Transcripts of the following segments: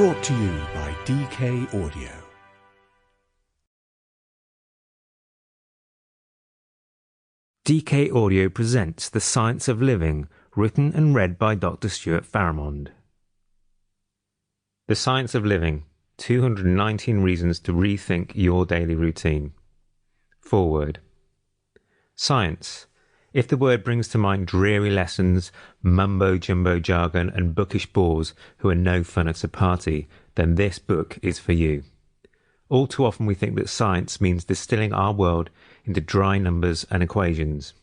Brought to you by DK Audio. DK Audio presents The Science of Living, written and read by Dr. Stuart Farrimond. The Science of Living, 219 Reasons to Rethink Your Daily Routine. Foreword. Science. If the word brings to mind dreary lessons, mumbo-jumbo jargon and bookish bores who are no fun at a party, then this book is for you. All too often we think that science means distilling our world into dry numbers and equations.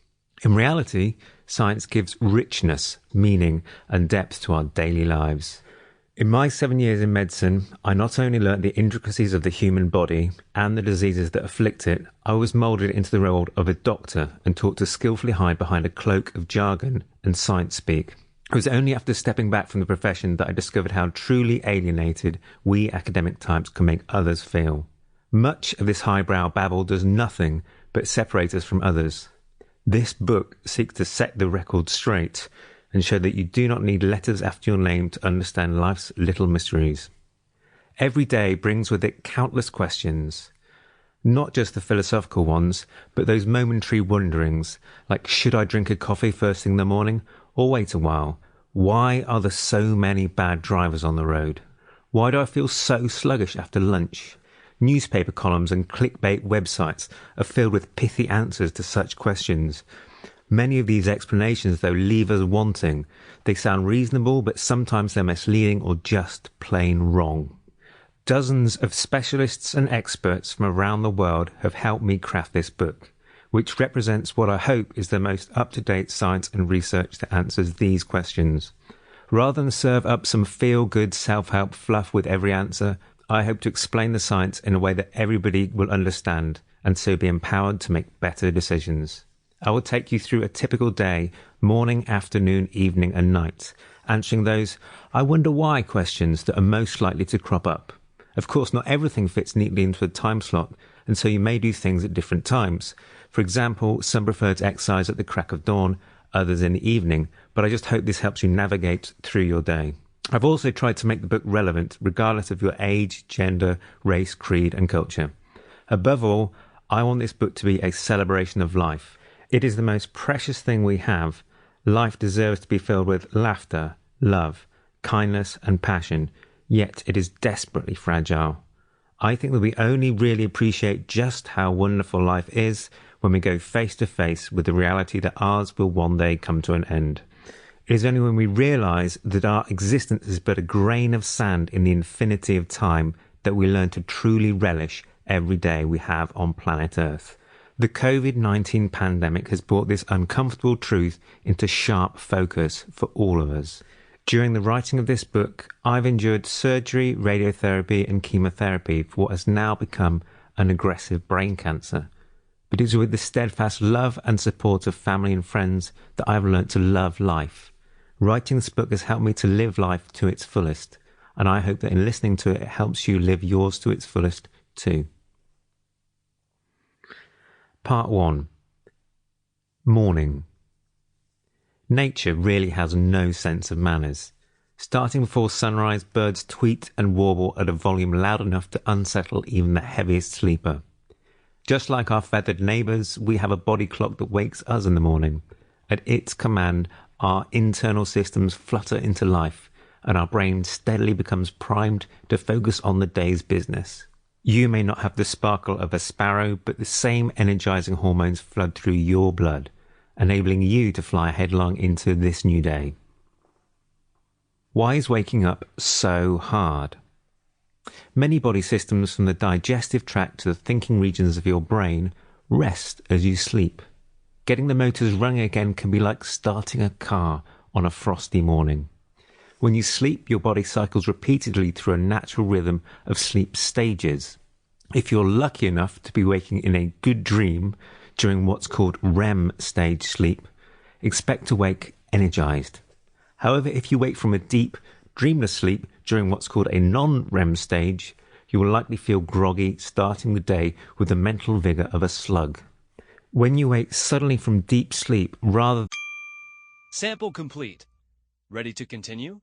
In reality, science gives richness, meaning and depth to our daily lives. In my 7 years in medicine, I not only learnt the intricacies of the human body and the diseases that afflict it, I was moulded into the role of a doctor and taught to skillfully hide behind a cloak of jargon and science speak. It was only after stepping back from the profession that I discovered how truly alienated we academic types can make others feel. Much of this highbrow babble does nothing but separate us from others. This book seeks to set the record straight and show that you do not need letters after your name to understand life's little mysteries. Every day brings with it countless questions, not just the philosophical ones, but those momentary wonderings, like should I drink a coffee first thing in the morning, or wait a while? Why are there so many bad drivers on the road? Why do I feel so sluggish after lunch? Newspaper columns and clickbait websites are filled with pithy answers to such questions. Many of these explanations, though, leave us wanting. They sound reasonable, but sometimes they're misleading or just plain wrong. Dozens of specialists and experts from around the world have helped me craft this book, which represents what I hope is the most up-to-date science and research that answers these questions. Rather than serve up some feel-good self-help fluff with every answer, I hope to explain the science in a way that everybody will understand and so be empowered to make better decisions. I will take you through a typical day, morning, afternoon, evening and night, answering those I wonder why questions that are most likely to crop up. Of course, not everything fits neatly into a time slot, and so you may do things at different times. For example, some prefer to exercise at the crack of dawn, others in the evening, but I just hope this helps you navigate through your day. I've also tried to make the book relevant, regardless of your age, gender, race, creed and culture. Above all, I want this book to be a celebration of life. It is the most precious thing we have. Life deserves to be filled with laughter, love, kindness and passion, yet it is desperately fragile. I think that we only really appreciate just how wonderful life is when we go face to face with the reality that ours will one day come to an end. It is only when we realise that our existence is but a grain of sand in the infinity of time that we learn to truly relish every day we have on planet Earth. The COVID-19 pandemic has brought this uncomfortable truth into sharp focus for all of us. During the writing of this book, I've endured surgery, radiotherapy and chemotherapy for what has now become an aggressive brain cancer. But it is with the steadfast love and support of family and friends that I've learnt to love life. Writing this book has helped me to live life to its fullest, and I hope that in listening to it, it helps you live yours to its fullest too. Part 1. Morning. Nature really has no sense of manners. Starting before sunrise, birds tweet and warble at a volume loud enough to unsettle even the heaviest sleeper. Just like our feathered neighbours, we have a body clock that wakes us in the morning. At its command, our internal systems flutter into life, and our brain steadily becomes primed to focus on the day's business. You may not have the sparkle of a sparrow, but the same energizing hormones flood through your blood, enabling you to fly headlong into this new day. Why is waking up so hard? Many body systems, from the digestive tract to the thinking regions of your brain, rest as you sleep. Getting the motors running again can be like starting a car on a frosty morning. When you sleep, your body cycles repeatedly through a natural rhythm of sleep stages. If you're lucky enough to be waking in a good dream during what's called REM stage sleep, expect to wake energized. However, if you wake from a deep, dreamless sleep during what's called a non-REM stage, you will likely feel groggy, starting the day with the mental vigor of a slug. When you wake suddenly from deep sleep, rather... Sample complete. Ready to continue?